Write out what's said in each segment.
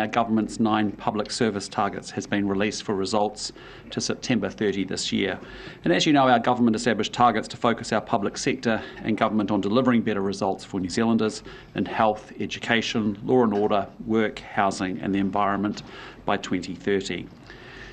Our government's 9 public service targets has been released for results to September 30 this year. And as you know, our government established targets to focus our public sector and government on delivering better results for New Zealanders in health, education, law and order, work, housing and the environment by 2030.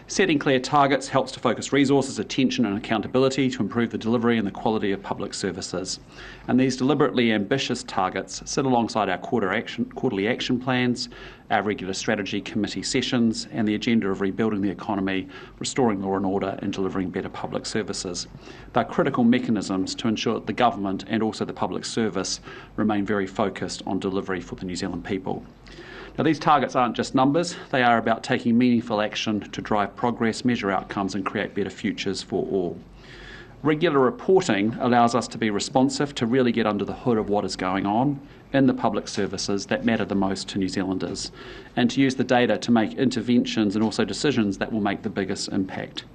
Setting clear targets helps to focus resources, attention and accountability to improve the delivery and the quality of public services. And these deliberately ambitious targets sit alongside our quarterly action plans, our regular strategy committee sessions and the agenda of rebuilding the economy, restoring law and order and delivering better public services. They're critical mechanisms to ensure that the government and also the public service remain very focused on delivery for the New Zealand people. Now, these targets aren't just numbers, they are about taking meaningful action to drive progress, measure outcomes and create better futures for all. Regular reporting allows us to be responsive, to really get under the hood of what is going on in the public services that matter the most to New Zealanders, and to use the data to make interventions and also decisions that will make the biggest impact.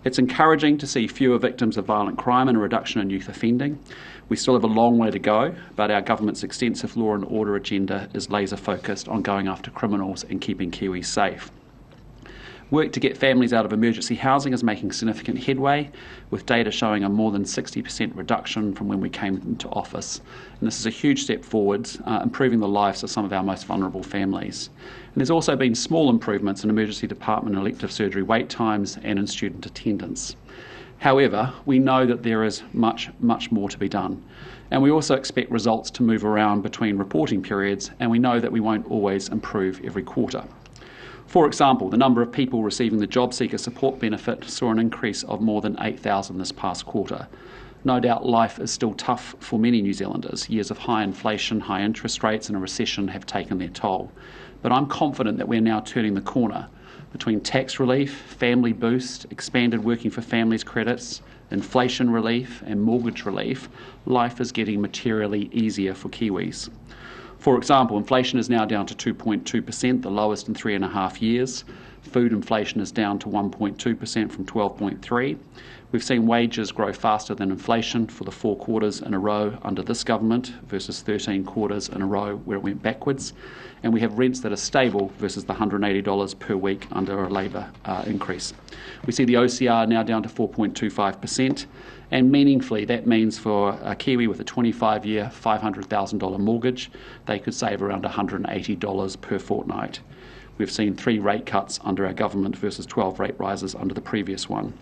It's encouraging to see fewer victims of violent crime and a reduction in youth offending. We still have a long way to go, but our government's extensive law and order agenda is laser focused on going after criminals and keeping Kiwis safe. Work to get families out of emergency housing is making significant headway, with data showing a more than 60% reduction from when we came into office. And this is a huge step forwards, improving the lives of some of our most vulnerable families. And there's also been small improvements in emergency department and elective surgery wait times and in student attendance. However, we know that there is much more to be done. And we also expect results to move around between reporting periods, and we know that we won't always improve every quarter. For example, the number of people receiving the jobseeker support benefit saw an increase of more than 8,000 this past quarter. No doubt life is still tough for many New Zealanders. Years of high inflation, high interest rates and a recession have taken their toll. But I'm confident that we're now turning the corner. Between tax relief, family boost, expanded working for families credits, inflation relief and mortgage relief, life is getting materially easier for Kiwis. For example, inflation is now down to 2.2%, the lowest in 3.5 years. Food inflation is down to 1.2% from 12.3%. We've seen wages grow faster than inflation for the 4 quarters in a row under this government versus 13 quarters in a row where it went backwards. And we have rents that are stable versus the $180 per week under a Labour increase. We see the OCR now down to 4.25%. And meaningfully, that means for a Kiwi with a 25-year, $500,000 mortgage, they could save around $180 per fortnight. We've seen 3 rate cuts under our government versus 12 rate rises under the previous one.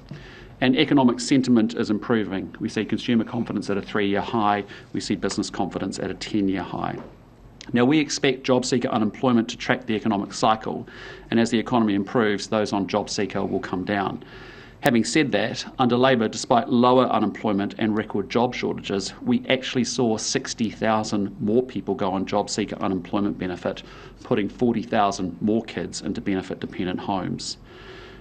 And economic sentiment is improving. We see consumer confidence at a 3-year high. We see business confidence at a 10-year high. Now, we expect jobseeker unemployment to track the economic cycle, and as the economy improves, those on jobseeker will come down. Having said that, under Labour, despite lower unemployment and record job shortages, we actually saw 60,000 more people go on jobseeker unemployment benefit, putting 40,000 more kids into benefit-dependent homes.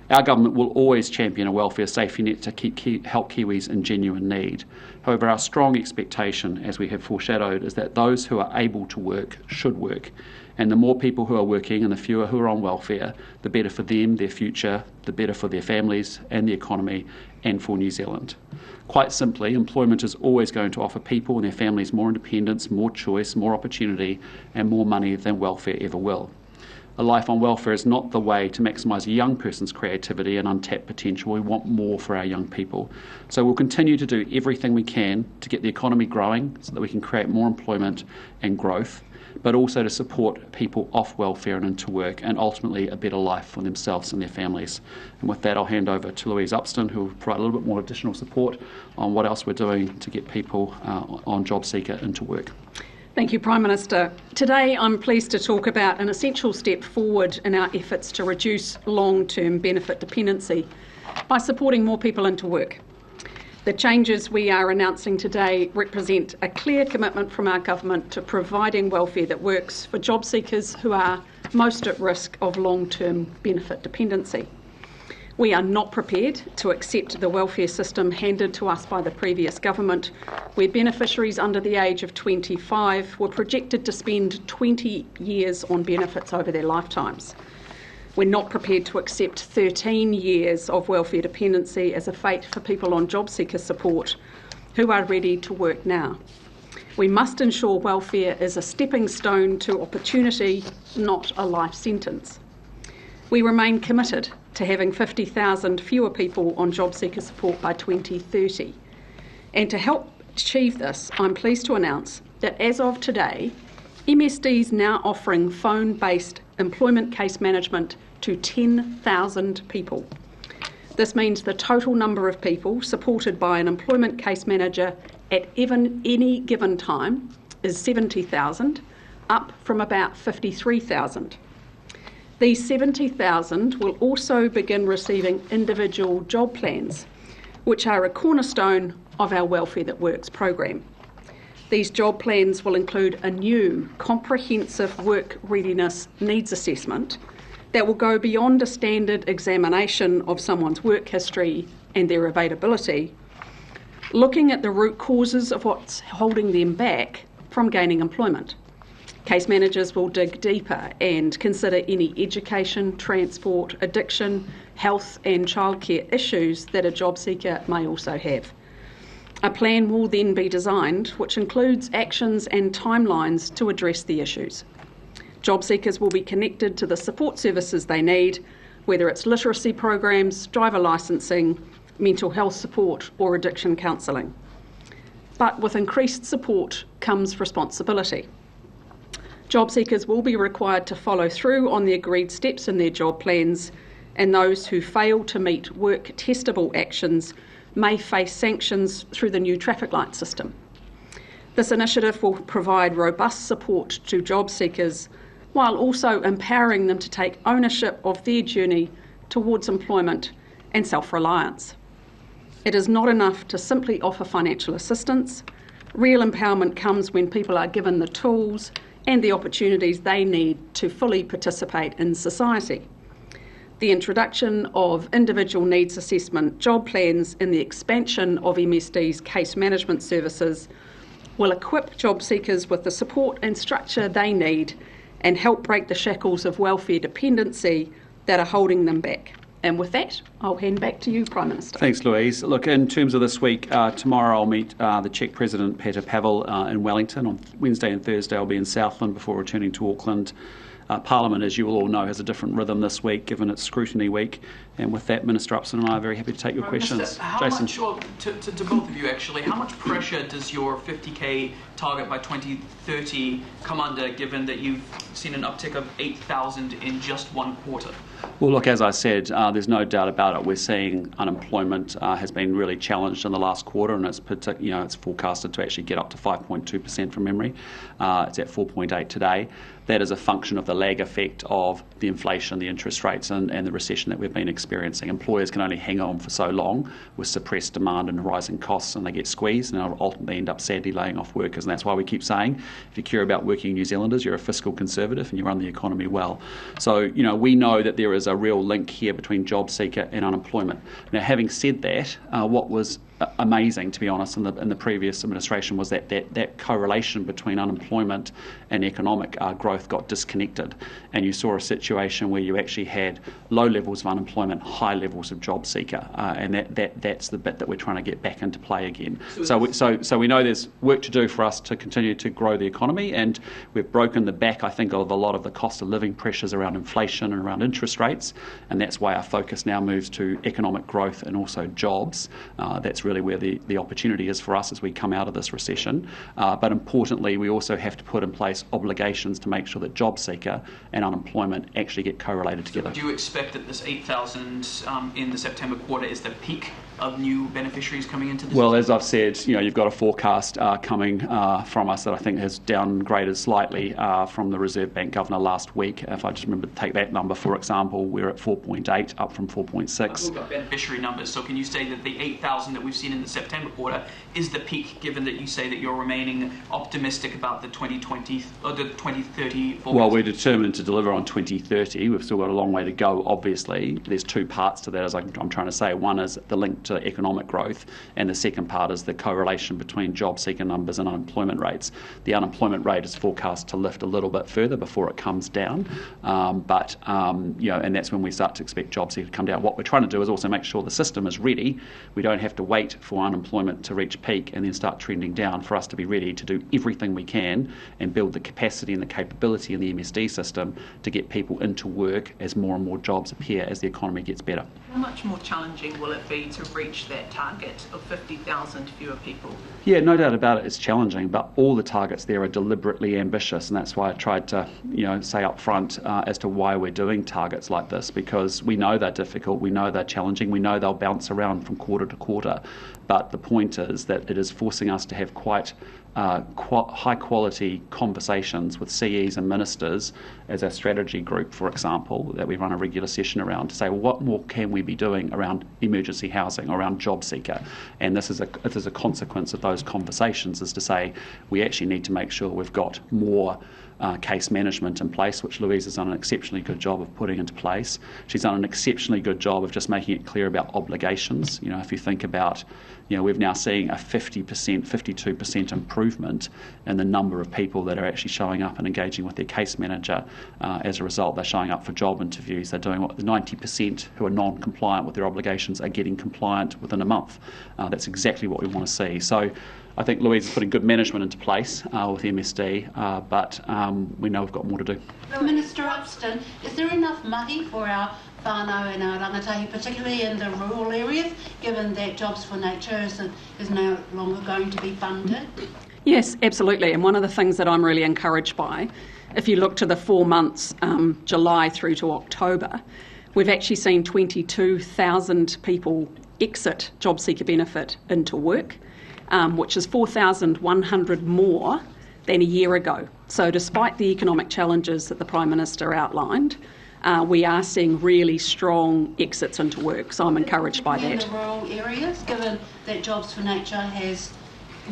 Our government will always champion a welfare safety net to help Kiwis in genuine need. However, our strong expectation, as we have foreshadowed, is that those who are able to work should work. And the more people who are working and the fewer who are on welfare, the better for them, their future, the better for their families and the economy and for New Zealand. Quite simply, employment is always going to offer people and their families more independence, more choice, more opportunity and more money than welfare ever will. A life on welfare is not the way to maximise a young person's creativity and untapped potential. We want more for our young people. So we'll continue to do everything we can to get the economy growing so that we can create more employment and growth, but also to support people off welfare and into work and ultimately a better life for themselves and their families. And with that, I'll hand over to Louise Upston, who will provide a little bit more additional support on what else we're doing to get people on JobSeeker into work. Thank you, Prime Minister. Today I'm pleased to talk about an essential step forward in our efforts to reduce long-term benefit dependency by supporting more people into work. The changes we are announcing today represent a clear commitment from our government to providing welfare that works for job seekers who are most at risk of long-term benefit dependency. We are not prepared to accept the welfare system handed to us by the previous government, where beneficiaries under the age of 25 were projected to spend 20 years on benefits over their lifetimes. We're not prepared to accept 13 years of welfare dependency as a fate for people on job seeker support who are ready to work now. We must ensure welfare is a stepping stone to opportunity, not a life sentence. We remain committed to having 50,000 fewer people on jobseeker support by 2030. And to help achieve this, I'm pleased to announce that as of today, MSD is now offering phone-based employment case management to 10,000 people. This means the total number of people supported by an employment case manager at any given time is 70,000, up from about 53,000. These 70,000 will also begin receiving individual job plans, which are a cornerstone of our Welfare That Works program. These job plans will include a new comprehensive work readiness needs assessment that will go beyond a standard examination of someone's work history and their availability, looking at the root causes of what's holding them back from gaining employment. Case managers will dig deeper and consider any education, transport, addiction, health and childcare issues that a job seeker may also have. A plan will then be designed which includes actions and timelines to address the issues. Job seekers will be connected to the support services they need, whether it's literacy programs, driver licensing, mental health support or addiction counselling. But with increased support comes responsibility. Job seekers will be required to follow through on the agreed steps in their job plans, and those who fail to meet work-testable actions may face sanctions through the new traffic light system. This initiative will provide robust support to job seekers while also empowering them to take ownership of their journey towards employment and self-reliance. It is not enough to simply offer financial assistance. Real empowerment comes when people are given the tools and the opportunities they need to fully participate in society. The introduction of individual needs assessment job plans and the expansion of MSD's case management services will equip job seekers with the support and structure they need and help break the shackles of welfare dependency that are holding them back. And with that, I'll hand back to you, Prime Minister. Thanks, Louise. Look, in terms of this week, tomorrow I'll meet the Czech President Petr Pavel in Wellington. On Wednesday and Thursday I'll be in Southland before returning to Auckland. Parliament, as you will all know, has a different rhythm this week, given it's scrutiny week. And with that, Minister Upson and I are very happy to take your questions. Minister, how much, or to both of you actually, how much pressure does your 50k target by 2030 come under, given that you've seen an uptick of 8,000 in just one quarter? Well, look, as I said, there's no doubt about it. We're seeing unemployment has been really challenged in the last quarter, and it's forecasted to actually get up to 5.2% from memory. It's at 4.8 today. That is a function of the lag effect of the inflation, the interest rates, and the recession that we've been experiencing. Employers can only hang on for so long with suppressed demand and rising costs, and they get squeezed, and ultimately end up sadly laying off workers. And that's why we keep saying, if you care about working New Zealanders, you're a fiscal conservative and you run the economy well. So, we know that there is a real link here between job seeker and unemployment. Now, having said that, what was amazing, to be honest, in the previous administration was that correlation between unemployment and economic growth got disconnected, and you saw a situation where you actually had low levels of unemployment, high levels of job seeker, and that's the bit that we're trying to get back into play again. So we know there's work to do for us to continue to grow the economy, and we've broken the back, I think, of a lot of the cost of living pressures around inflation and around interest rates, and that's why our focus now moves to economic growth and also jobs. That's really where the opportunity is for us as we come out of this recession. But importantly, we also have to put in place obligations to make sure that job seeker and unemployment actually get correlated together. Do you expect that this 8,000 in the September quarter is the peak of new beneficiaries coming into this? Well, as I've said, you've got a forecast coming from us that I think has downgraded slightly from the Reserve Bank Governor last week. If I just remember to take that number, for example, we're at 4.8, up from 4.6. We've got beneficiary numbers, so can you say that the 8,000 that we've seen in the September quarter is the peak, given that you say that you're remaining optimistic about the 2020 or the 2030 forecast? Well, we're determined to deliver on 2030. We've still got a long way to go, obviously. There's two parts to that, as I'm trying to say. One is the link to economic growth, and the second part is the correlation between job seeker numbers and unemployment rates. The unemployment rate is forecast to lift a little bit further before it comes down, and that's when we start to expect job seeker to come down. What we're trying to do is also make sure the system is ready. We don't have to wait for unemployment to reach peak and then start trending down, for us to be ready to do everything we can and build the capacity and the capability in the MSD system to get people into work as more and more jobs appear as the economy gets better. How much more challenging will it be to reach that target of 50,000 fewer people? Yeah, no doubt about it, it's challenging, but all the targets there are deliberately ambitious, and that's why I tried to say up front as to why we're doing targets like this, because we know they're difficult, we know they're challenging, we know they'll bounce around from quarter to quarter, but the point is that it is forcing us to have quite high quality conversations with CEs and ministers as our strategy group, for example, that we run a regular session around, to say, well, what more can we be doing around emergency housing, around job seeker? And this is a consequence of those conversations, is to say we actually need to make sure we've got more case management in place, which Louise has done an exceptionally good job of putting into place. She's done an exceptionally good job of just making it clear about obligations. If you think about, we're now seeing a 50%, 52% improvement in the number of people that are actually showing up and engaging with their case manager. As a result, they're showing up for job interviews. They're doing what the 90% who are non-compliant with their obligations are getting compliant within a month. That's exactly what we want to see. So I think Louise is putting good management into place with MSD, but we know we've got more to do. Minister Upston, is there enough money for our whānau and our rangatahi, particularly in the rural areas, given that Jobs for Nature is no longer going to be funded? Yes, absolutely. And one of the things that I'm really encouraged by, if you look to the 4 months, July through to October, we've actually seen 22,000 people exit job seeker benefit into work, which is 4,100 more than a year ago. So despite the economic challenges that the Prime Minister outlined, we are seeing really strong exits into work. So I'm encouraged by that. In the rural areas, given that Jobs for Nature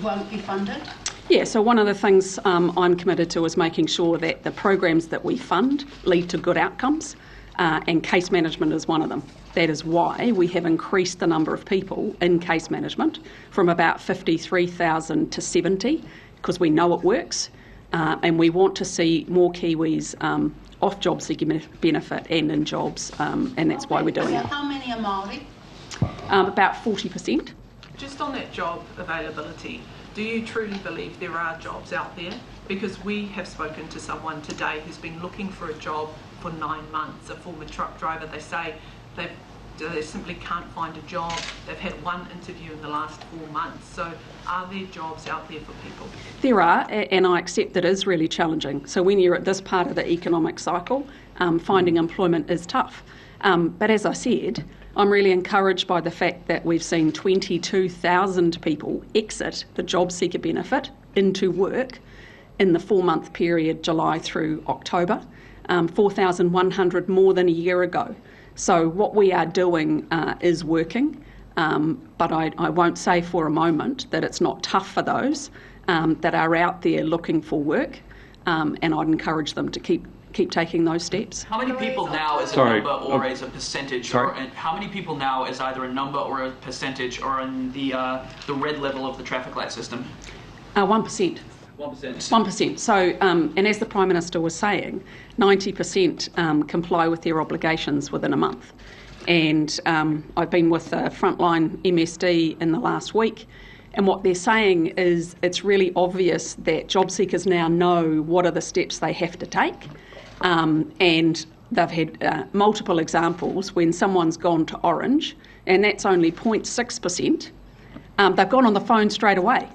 won't be funded? Yeah, so one of the things I'm committed to is making sure that the programs that we fund lead to good outcomes, and case management is one of them. That is why we have increased the number of people in case management from about 53,000 to 70, because we know it works, and we want to see more Kiwis off job seeker benefit and in jobs, and that's why we're doing it. How many are Māori? About 40%. Just on that job availability, do you truly believe there are jobs out there? Because we have spoken to someone today who's been looking for a job for 9 months, a former truck driver. They say they simply can't find a job. They've had one interview in the last 4 months. So are there jobs out there for people? There are, and I accept that it is really challenging. So when you're at this part of the economic cycle, finding employment is tough. But as I said, I'm really encouraged by the fact that we've seen 22,000 people exit the job seeker benefit into work in the 4-month period, July through October, 4,100 more than a year ago. So what we are doing is working, but I won't say for a moment that it's not tough for those that are out there looking for work, and I'd encourage them to keep taking those steps. How many people now as a number or as a percentage? And how many people now as either a number or a percentage are in the red level of the traffic light system? 1%. 1%. So, and as the Prime Minister was saying, 90% comply with their obligations within a month. And I've been with Frontline MSD in the last week, and what they're saying is it's really obvious that job seekers now know what are the steps they have to take. And they've had multiple examples when someone's gone to orange, and that's only 0.6%. They've gone on the phone straight away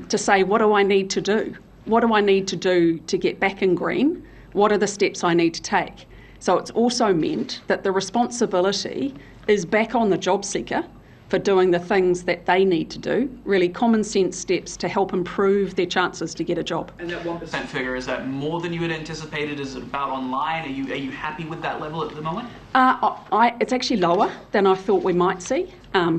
to say, what do I need to do? What do I need to do to get back in green? What are the steps I need to take? So it's also meant that the responsibility is back on the job seeker for doing the things that they need to do, really common sense steps to help improve their chances to get a job. And that 1% figure, is that more than you had anticipated? Is it about online? Are you happy with that level at the moment? It's actually lower than I thought we might see.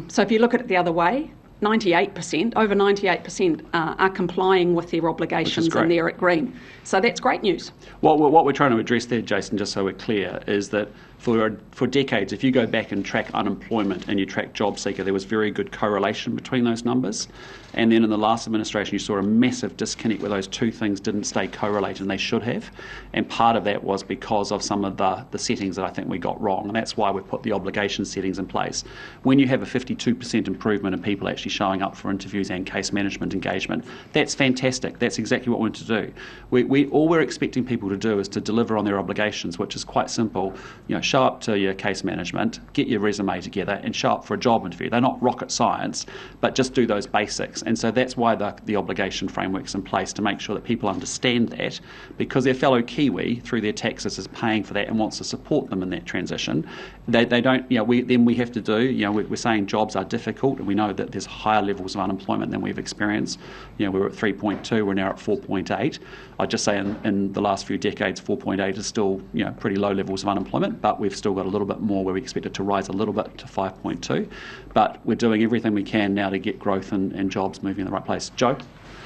So if you look at it the other way, 98%, over 98% are complying with their obligations and they're at green. So that's great news. What we're trying to address there, Jason, just so we're clear, is that for decades, if you go back and track unemployment and you track JobSeeker, there was very good correlation between those numbers. And then in the last administration, you saw a massive disconnect where those two things didn't stay correlated, and they should have. And part of that was because of some of the settings that I think we got wrong. And that's why we've put the obligation settings in place. When you have a 52% improvement in people actually showing up for interviews and case management engagement, that's fantastic. That's exactly what we want to do. All we're expecting people to do is to deliver on their obligations, which is quite simple. Show up to your case management, get your resume together, and show up for a job interview. They're not rocket science, but just do those basics. And so that's why the obligation framework's in place, to make sure that people understand that, because their fellow Kiwi, through their taxes, is paying for that and wants to support them in that transition. They don't. We have to do. We're saying jobs are difficult, and we know that there's higher levels of unemployment than we've experienced. We were at 3.2, we're now at 4.8. I'd just say in the last few decades, 4.8 is still pretty low levels of unemployment, but we've still got a little bit more where we expect it to rise a little bit to 5.2. But we're doing everything we can now to get growth and jobs moving in the right place. Joe?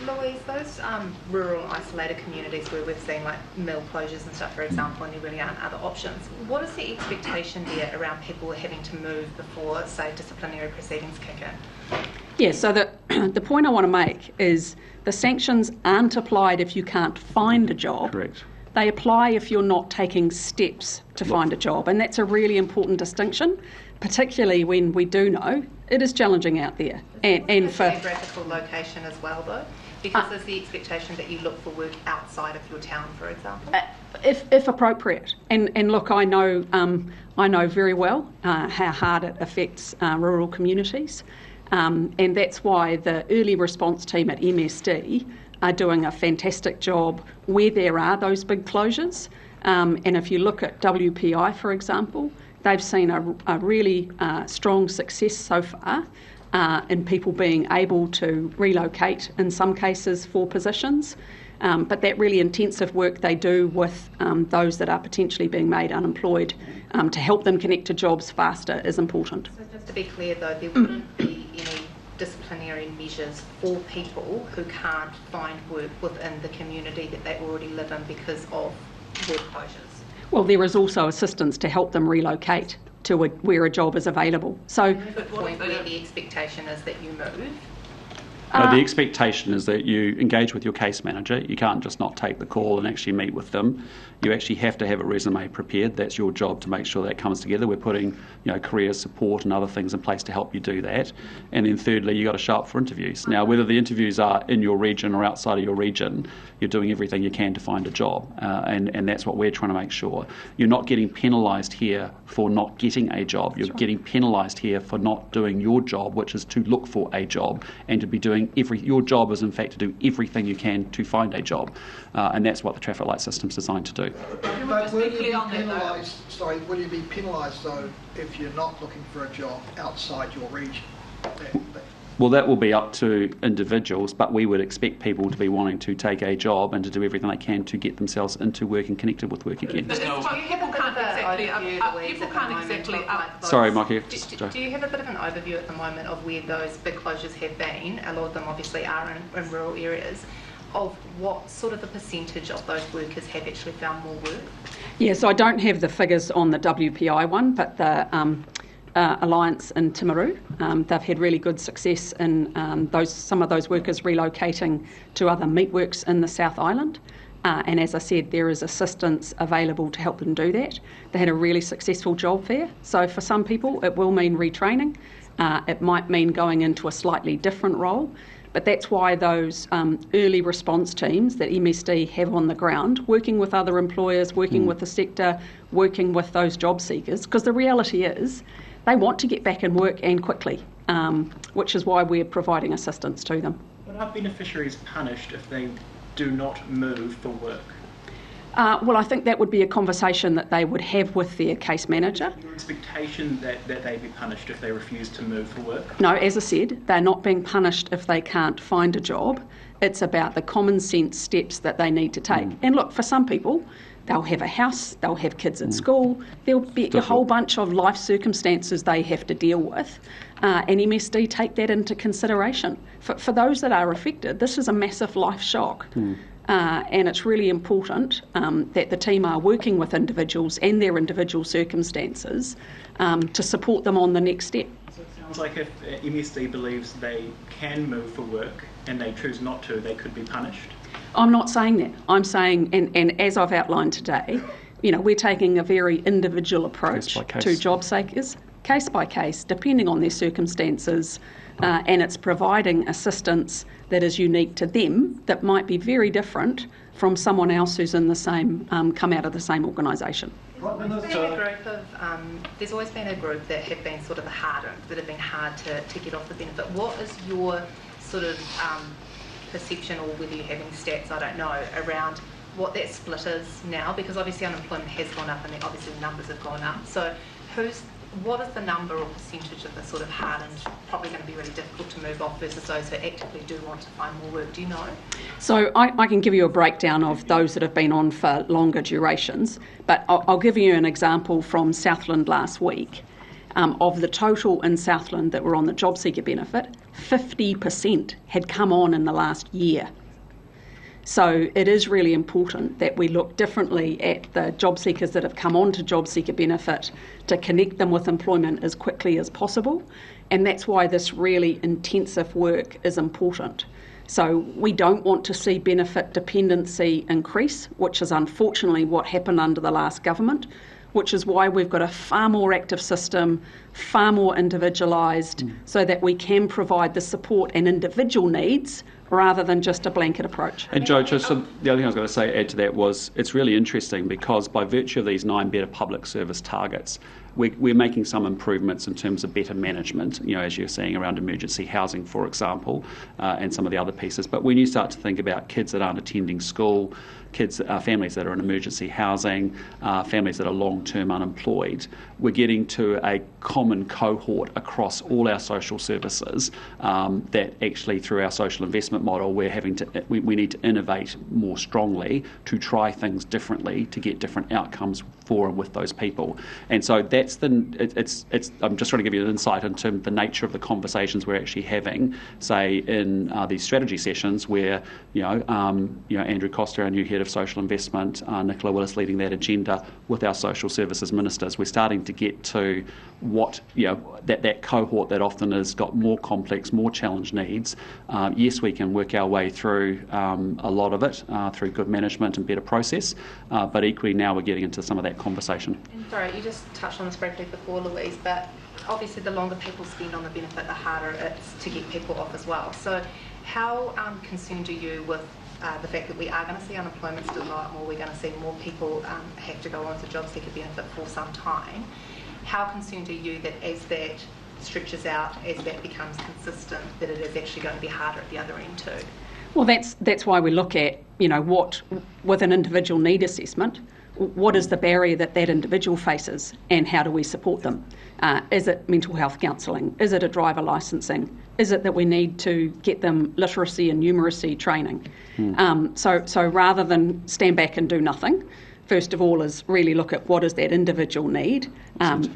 Louise, those rural isolated communities where we've seen like mill closures and stuff, for example, and there really aren't other options, what is the expectation there around people having to move before, say, disciplinary proceedings kick in? Yeah, so the point I want to make is the sanctions aren't applied if you can't find a job. Correct. They apply if you're not taking steps to find a job, and that's a really important distinction, particularly when we do know it is challenging out there. And for geographical location as well, though, because there's the expectation that you look for work outside of your town, for example. If appropriate, and look, I know very well how hard it affects rural communities, and that's why the early response team at MSD are doing a fantastic job where there are those big closures. And if you look at WPI, for example, they've seen a really strong success so far in people being able to relocate, in some cases, for positions. But that really intensive work they do with those that are potentially being made unemployed to help them connect to jobs faster is important. So just to be clear, though, there wouldn't be any disciplinary measures for people who can't find work within the community that they already live in because of work closures? Well, there is also assistance to help them relocate to where a job is available. So, the point where the expectation is that you move? No, the expectation is that you engage with your case manager. You can't just not take the call and actually meet with them. You actually have to have a resume prepared. That's your job to make sure that comes together. We're putting career support and other things in place to help you do that. And then thirdly, you've got to show up for interviews. Now, whether the interviews are in your region or outside of your region, you're doing everything you can to find a job. And that's what we're trying to make sure. You're not getting penalised here for not getting a job. You're getting penalised here for not doing your job, which is to look for a job and to be doing your job is in fact to do everything you can to find a job, and that's what the traffic light system's designed to do. But will you be penalised? Sorry, will you be penalised though if you're not looking for a job outside your region? Well, that will be up to individuals, but we would expect people to be wanting to take a job and to do everything they can to get themselves into work and connected with work again. But people can't exactly. Sorry, Mikey. Do you have a bit of an overview at the moment of where those big closures have been? A lot of them obviously are in rural areas. Of what sort of a percentage of those workers have actually found more work? Yeah, so I don't have the figures on the WPI one, but the Alliance in Timaru, they've had really good success in some of those workers relocating to other meatworks in the South Island. And as I said, there is assistance available to help them do that. They had a really successful job fair. So for some people, it will mean retraining. It might mean going into a slightly different role. But that's why those early response teams that MSD have on the ground, working with other employers, working with the sector, working with those job seekers, because the reality is they want to get back in work and quickly, which is why we're providing assistance to them. But are beneficiaries punished if they do not move for work? Well, I think that would be a conversation that they would have with their case manager. Your expectation that they be punished if they refuse to move for work? No, as I said, they're not being punished if they can't find a job. It's about the common sense steps that they need to take. And look, for some people, they'll have a house, they'll have kids at school, there'll be a whole bunch of life circumstances they have to deal with, and MSD take that into consideration. For those that are affected, this is a massive life shock. And it's really important that the team are working with individuals and their individual circumstances to support them on the next step. So it sounds like if MSD believes they can move for work and they choose not to, they could be punished. I'm not saying that. I'm saying, and as I've outlined today, we're taking a very individual approach to job seekers, case by case, depending on their circumstances, and it's providing assistance that is unique to them that might be very different from someone else who's in the same, come out of the same organisation. There's always been a group that have been sort of the harder, that have been hard to get off the benefit. What is your sort of perception, or whether you have any stats, I don't know, around what that split is now? Because obviously unemployment has gone up and obviously the numbers have gone up. So what is the number or percentage of the sort of hardened, probably going to be really difficult to move off, versus those who actively do want to find more work? Do you know? So I can give you a breakdown of those that have been on for longer durations, but I'll give you an example from Southland last week. Of the total in Southland that were on the job seeker benefit, 50% had come on in the last year. So it is really important that we look differently at the job seekers that have come on to job seeker benefit to connect them with employment as quickly as possible, and that's why this really intensive work is important. So we don't want to see benefit dependency increase, which is unfortunately what happened under the last government, which is why we've got a far more active system, far more individualised, so that we can provide the support and individual needs rather than just a blanket approach. And Jo, just the other thing I was going to say, add to that, was it's really interesting because by virtue of these 9 better public service targets, we're making some improvements in terms of better management, as you're seeing around emergency housing, for example, and some of the other pieces. But when you start to think about kids that aren't attending school, families that are in emergency housing, families that are long-term unemployed, we're getting to a common cohort across all our social services that actually, through our social investment model, we need to innovate more strongly to try things differently to get different outcomes for and with those people. And so that's I'm just trying to give you an insight into the nature of the conversations we're actually having, say in these strategy sessions where Andrew Costa, our new head of social investment, Nicola Willis leading that agenda with our social services ministers. We're starting to get to what that cohort that often has got more complex, more challenged needs. Yes, we can work our way through a lot of it through good management and better process, but equally now we're getting into some of that conversation. And sorry, you just touched on this briefly before, Louise, but obviously the longer people spend on the benefit, the harder it's to get people off as well. So how concerned are you with the fact that we are going to see unemployment still go up more, we're going to see more people have to go on to job seeker benefit for some time? How concerned are you that as that stretches out, as that becomes consistent, that it is actually going to be harder at the other end too? Well, that's why we look at, what, with an individual need assessment, what is the barrier that individual faces and how do we support them? Is it mental health counselling? Is it a driver licensing? Is it that we need to get them literacy and numeracy training? So rather than stand back and do nothing, first of all is really look at what is that individual need,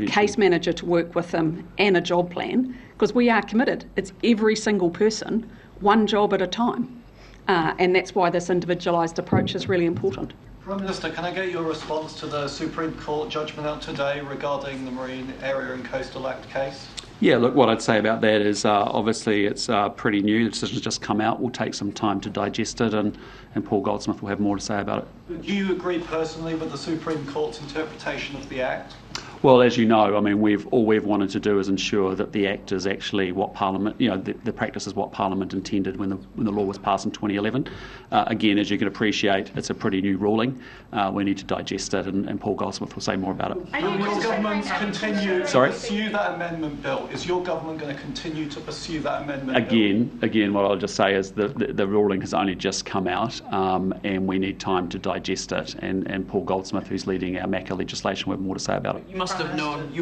case manager to work with them, and a job plan, because we are committed. It's every single person, one job at a time. And that's why this individualised approach is really important. Prime Minister, can I get your response to the Supreme Court judgment out today regarding the Marine Area and Coastal Act case? Yeah, look, what I'd say about that is obviously it's pretty new. The decision's just come out. We'll take some time to digest it, and Paul Goldsmith will have more to say about it. Do you agree personally with the Supreme Court's interpretation of the Act? Well, as you know, I mean, all we've wanted to do is ensure that the Act is actually what Parliament, the practice is what Parliament intended when the law was passed in 2011. Again, as you can appreciate, it's a pretty new ruling. We need to digest it, and Paul Goldsmith will say more about it. Will your government continue to pursue that amendment bill? Is your government going to continue to pursue that amendment bill? Again, what I'll just say is the ruling has only just come out, and we need time to digest it. And Paul Goldsmith, who's leading our MACA legislation, will have more to say about it. You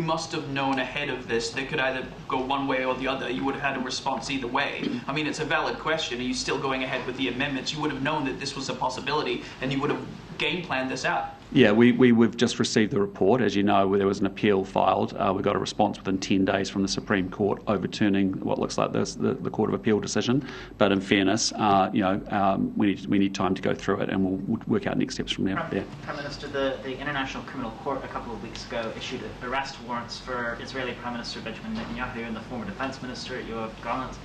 must have known ahead of this. They could either go one way or the other. You would have had a response either way. I mean, it's a valid question. Are you still going ahead with the amendments? You would have known that this was a possibility, and you would have game plan this out. Yeah, we've just received the report. As you know, there was an appeal filed. We got a response within 10 days from the Supreme Court overturning what looks like the Court of Appeal decision. But in fairness, we need time to go through it, and we'll work out next steps from there. Prime Minister, the International Criminal Court a couple of weeks ago issued arrest warrants for Israeli Prime Minister Benjamin Netanyahu and the former Defence Minister Yoav Gallant.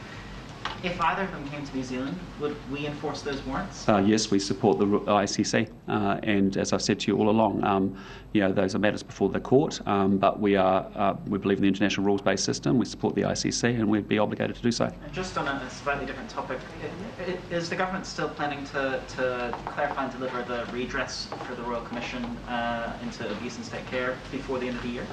If either of them came to New Zealand, would we enforce those warrants? Yes, we support the ICC, and as I've said to you all along, those are matters before the court. But we believe in the international rules-based system. We support the ICC, and we'd be obligated to do so. And just on a slightly different topic, is the government still planning to clarify and deliver the redress for the Royal Commission into abuse and state care before the end of the year?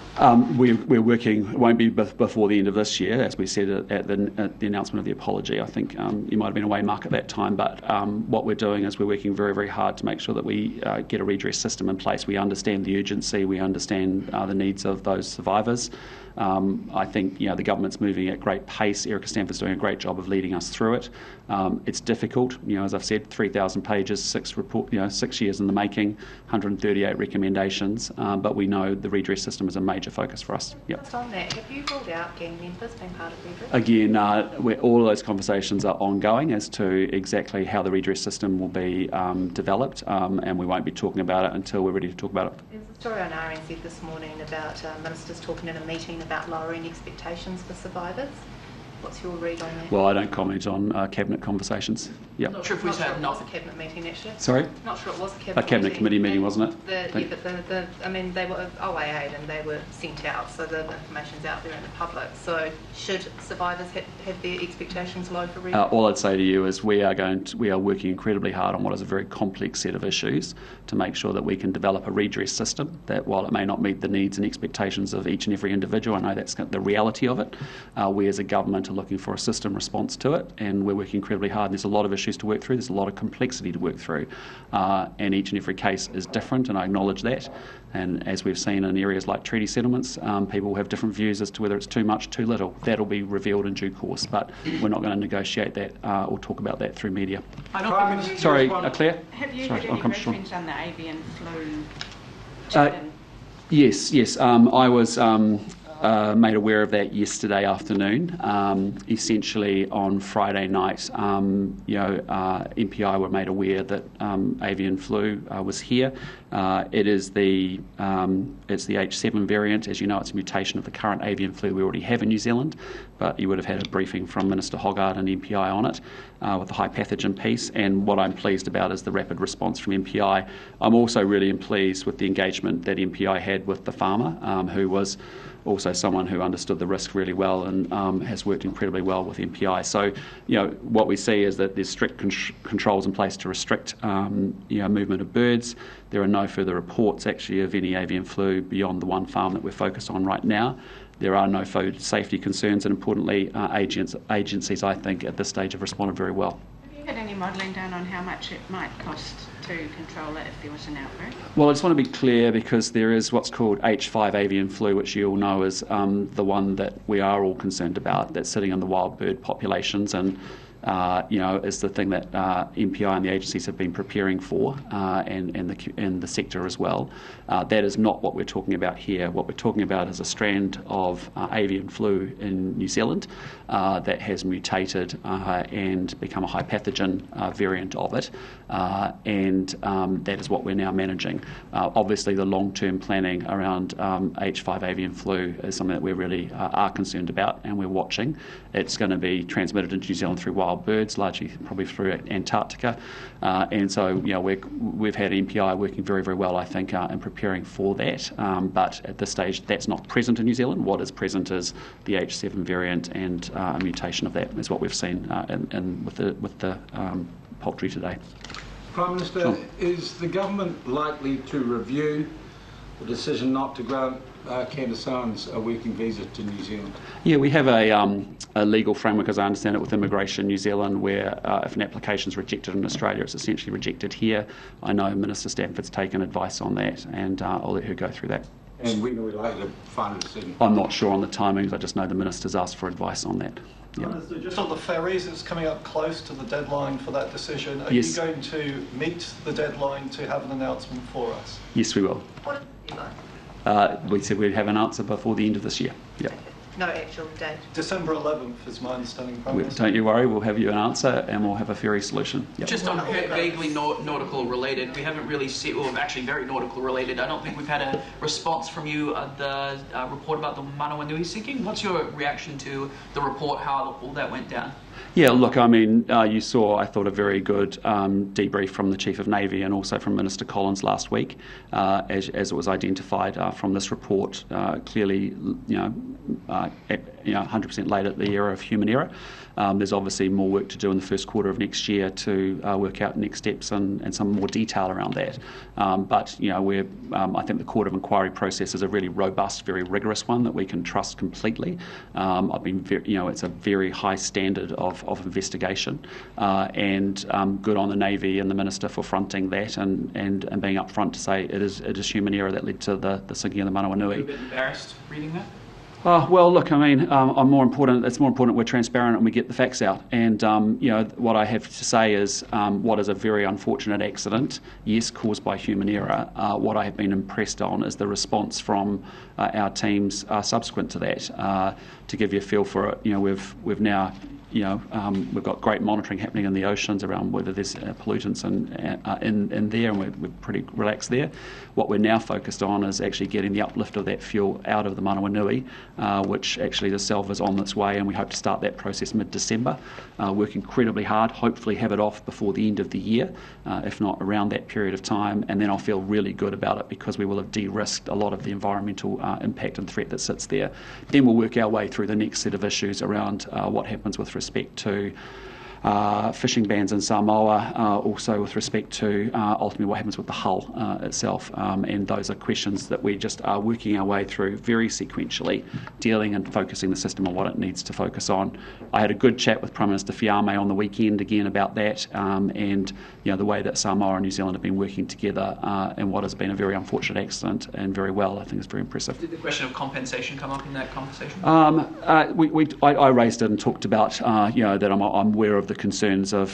We're working. It won't be before the end of this year, as we said at the announcement of the apology. I think you might have been away, Mark, at that time, but what we're doing is we're working very, very hard to make sure that we get a redress system in place. We understand the urgency, we understand the needs of those survivors. I think the government's moving at great pace. Erica Stanford's doing a great job of leading us through it. It's difficult, as I've said, 3,000 pages, 6 years in the making, 138 recommendations, but we know the redress system is a major focus for us. Yep. Just on that, have you ruled out gang members being part of redress? Again, all of those conversations are ongoing as to exactly how the redress system will be developed, and we won't be talking about it until we're ready to talk about it. There's a story on RNZ this morning about ministers talking in a meeting about lowering expectations for survivors. What's your read on that? Well, I don't comment on cabinet conversations. Yeah. Not sure if we Not sure had it enough. was a cabinet meeting actually. Sorry? Not sure it was a Cabinet committee meeting, wasn't it? They were OAA and they were sent out, so the information's out there in the public. So should survivors have their expectations low for redress? All I'd say to you is we are working incredibly hard on what is a very complex set of issues to make sure that we can develop a redress system that, while it may not meet the needs and expectations of each and every individual, I know that's the reality of it, we as a government are looking for a system response to it, and we're working incredibly hard. There's a lot of issues to work through, there's a lot of complexity to work through, and each and every case is different, and I acknowledge that. And as we've seen in areas like treaty settlements, people have different views as to whether it's too much, too little. That'll be revealed in due course, but we're not going to negotiate that or talk about that through media. Sorry, Claire? Have you had any briefings on the avian flu? Yes. I was made aware of that yesterday afternoon. Essentially, on Friday night, MPI were made aware that avian flu was here. It's the H7 variant. As you know, it's a mutation of the current avian flu we already have in New Zealand, but you would have had a briefing from Minister Hoggard and MPI on it with the high pathogen piece. And what I'm pleased about is the rapid response from MPI. I'm also really pleased with the engagement that MPI had with the farmer, who was also someone who understood the risk really well and has worked incredibly well with MPI. So, what we see is that there's strict controls in place to restrict, movement of birds. There are no further reports, actually, of any avian flu beyond the one farm that we're focused on right now. There are no food safety concerns, and importantly, agencies, I think, at this stage have responded very well. Have you had any modelling done on how much it might cost to control it if there was an outbreak? Well, I just want to be clear, because there is what's called H5 avian flu, which you all know is the one that we are all concerned about, that's sitting in the wild bird populations, and is the thing that MPI and the agencies have been preparing for, and the sector as well. That is not what we're talking about here. What we're talking about is a strand of avian flu in New Zealand that has mutated and become a high pathogen variant of it, and that is what we're now managing. Obviously, the long-term planning around H5 avian flu is something that we really are concerned about, and we're watching. It's going to be transmitted into New Zealand through wild birds, largely probably through Antarctica, and so we've had MPI working very, very well, I think, in preparing for that. But at this stage, that's not present in New Zealand. What is present is the H7 variant, and a mutation of that is what we've seen with the poultry today. Prime Minister, sure. Is the government likely to review the decision not to grant Candace Owens a working visa to New Zealand? Yeah, we have a legal framework, as I understand it, with Immigration New Zealand, where if an application is rejected in Australia, it's essentially rejected here. I know Minister Stanford's taken advice on that, and I'll let her go through that. And when are we likely to find a decision? I'm not sure on the timings. I just know the Minister's asked for advice on that. Yeah. Just on the ferries, it's coming up close to the deadline for that decision. Are Yes. you going to meet the deadline to have an announcement for us? Yes, we will. What is the deadline? We said we'd have an answer before the end of this year. Yeah. No actual date. December 11th is my understanding, Prime Minister. Don't you worry, we'll have you an answer and we'll have a ferry solution. Yep. Just on vaguely nautical related, we haven't really seen, or actually very nautical related, I don't think we've had a response from you at the report about the Manawa Nui sinking. What's your reaction to the report, how all that went down? Yeah, look, I mean, you saw, I thought, a very good debrief from the Chief of Navy and also from Minister Collins last week, as it was identified from this report. Clearly, 100% laid at the era of human error. There's obviously more work to do in the first quarter of next year to work out next steps and some more detail around that. But I think the court of inquiry process is a really robust, very rigorous one that we can trust completely. It's a very high standard of investigation, and good on the Navy and the Minister for fronting that and being upfront to say it is human error that led to the sinking of the Manawa Nui. Are you a bit embarrassed reading that? Well, look, I mean, it's more important we're transparent and we get the facts out. And, what I have to say is what is a very unfortunate accident, yes, caused by human error. What I have been impressed on is the response from our teams subsequent to that. To give you a feel for it, we've now we've got great monitoring happening in the oceans around whether there's pollutants in there, and we're pretty relaxed there. What we're now focused on is actually getting the uplift of that fuel out of the Manawa Nui, which actually the salve is on its way, and we hope to start that process mid-December. Work incredibly hard, hopefully have it off before the end of the year, if not around that period of time, and then I'll feel really good about it because we will have de-risked a lot of the environmental impact and threat that sits there. Then we'll work our way through the next set of issues around what happens with respect to fishing bans in Samoa, also with respect to ultimately what happens with the hull itself, and those are questions that we just are working our way through very sequentially, dealing and focusing the system on what it needs to focus on. I had a good chat with Prime Minister Fiame on the weekend again about that, and the way that Samoa and New Zealand have been working together in what has been a very unfortunate accident, and very well. I think it's very impressive. Did the question of compensation come up in that conversation? I raised it and talked about that I'm aware of the concerns of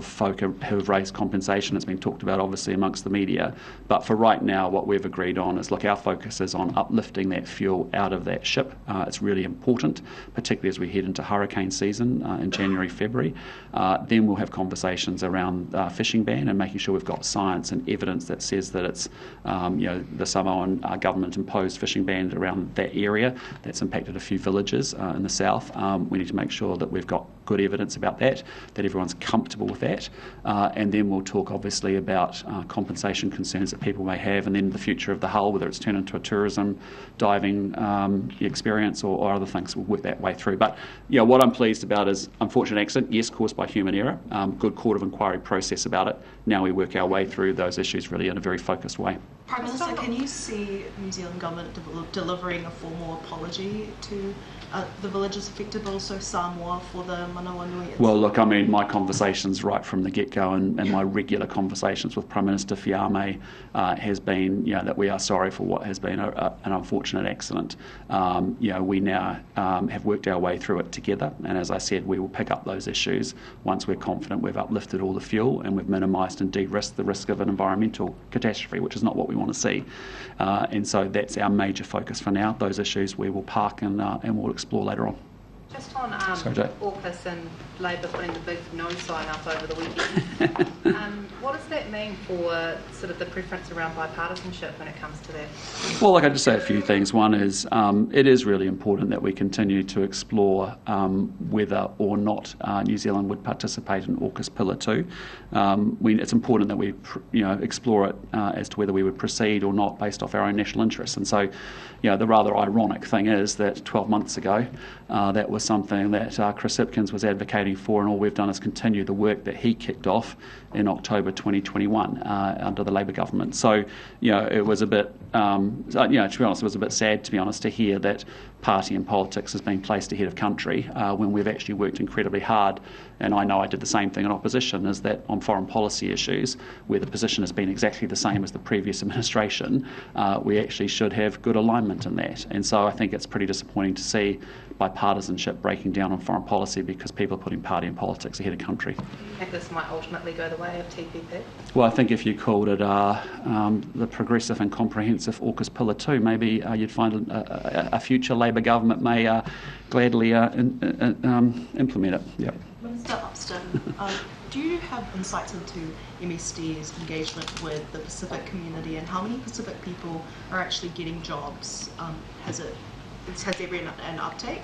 folk who have raised compensation. It's been talked about obviously amongst the media, but for right now what we've agreed on is, look, our focus is on uplifting that fuel out of that ship. It's really important, particularly as we head into hurricane season in January, February. Then we'll have conversations around fishing ban and making sure we've got science and evidence that says that it's the Samoan government imposed fishing ban around that area that's impacted a few villages in the south. We need to make sure that we've got good evidence about that everyone's comfortable with that, and then we'll talk obviously about compensation concerns that people may have, and then the future of the hull, whether it's turned into a tourism diving experience or other things. We'll work that way through. But what I'm pleased about is unfortunate accident, yes, caused by human error, good court of inquiry process about it. Now we work our way through those issues really in a very focused way. Prime Minister, can you see New Zealand government delivering a formal apology to the villages affected, but also Samoa for the Manawa Nui? Well, look, I mean, my conversations right from the get-go and my regular conversations with Prime Minister Fiame has been, that we are sorry for what has been an unfortunate accident. We now have worked our way through it together, and as I said, we will pick up those issues once we're confident we've uplifted all the fuel and we've minimised and de-risked the risk of an environmental catastrophe, which is not what we want to see. And so that's our major focus for now. Those issues we will park and we'll explore later on. Just on AUKUS and Labour putting the big no sign up over the weekend, what does that mean for sort of the preference around bipartisanship when it comes to that? Well, like I just say a few things. One is it is really important that we continue to explore whether or not New Zealand would participate in AUKUS Pillar 2. It's important that we explore it as to whether we would proceed or not based off our own national interests. And so, the rather ironic thing is that 12 months ago, that was something that Chris Hipkins was advocating for, and all we've done is continue the work that he kicked off in October 2021 under the Labour government. So, it was a bit, to be honest, it was a bit sad, to be honest, to hear that party and politics has been placed ahead of country when we've actually worked incredibly hard. And I know I did the same thing in opposition, is that on foreign policy issues, where the position has been exactly the same as the previous administration, we actually should have good alignment in that. And so I think it's pretty disappointing to see bipartisanship breaking down on foreign policy because people are putting party and politics ahead of country. Do you think this might ultimately go the way of TPP? Well, I think if you called it the progressive and comprehensive AUKUS Pillar 2, maybe you'd find a future Labour government may gladly implement it. Yep. Minister Upston, do you have insights into MSD's engagement with the Pacific community and how many Pacific people are actually getting jobs? Has there been an uptake?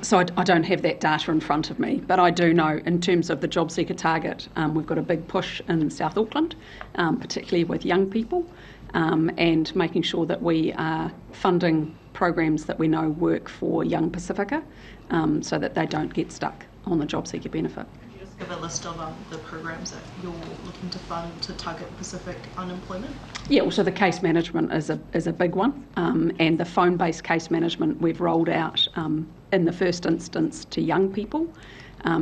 So I don't have that data in front of me, but I do know in terms of the job seeker target, we've got a big push in South Auckland, particularly with young people, and making sure that we are funding programs that we know work for young Pacifica, so that they don't get stuck on the job seeker benefit. Could you just give a list of the programs that you're looking to fund to target Pacific unemployment? Yeah, well, so the case management is a big one, and the phone-based case management we've rolled out in the first instance to young people,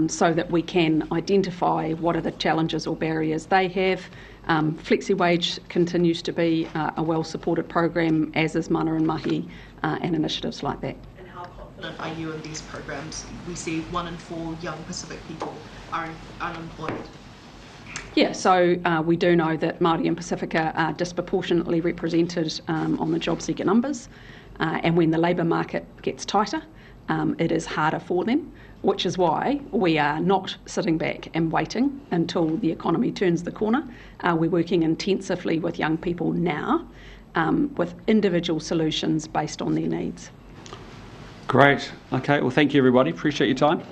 so that we can identify what are the challenges or barriers they have. FlexiWage continues to be a well-supported program, as is Mana and Mahi and initiatives like that. And how confident are you in these programs? We see 1 in 4 young Pacific people are unemployed. Yeah, so we do know that Māori and Pacifica are disproportionately represented on the job seeker numbers, and when the labour market gets tighter, it is harder for them, which is why we are not sitting back and waiting until the economy turns the corner. We're working intensively with young people now, with individual solutions based on their needs. Great. Okay, well, thank you, everybody. Appreciate your time.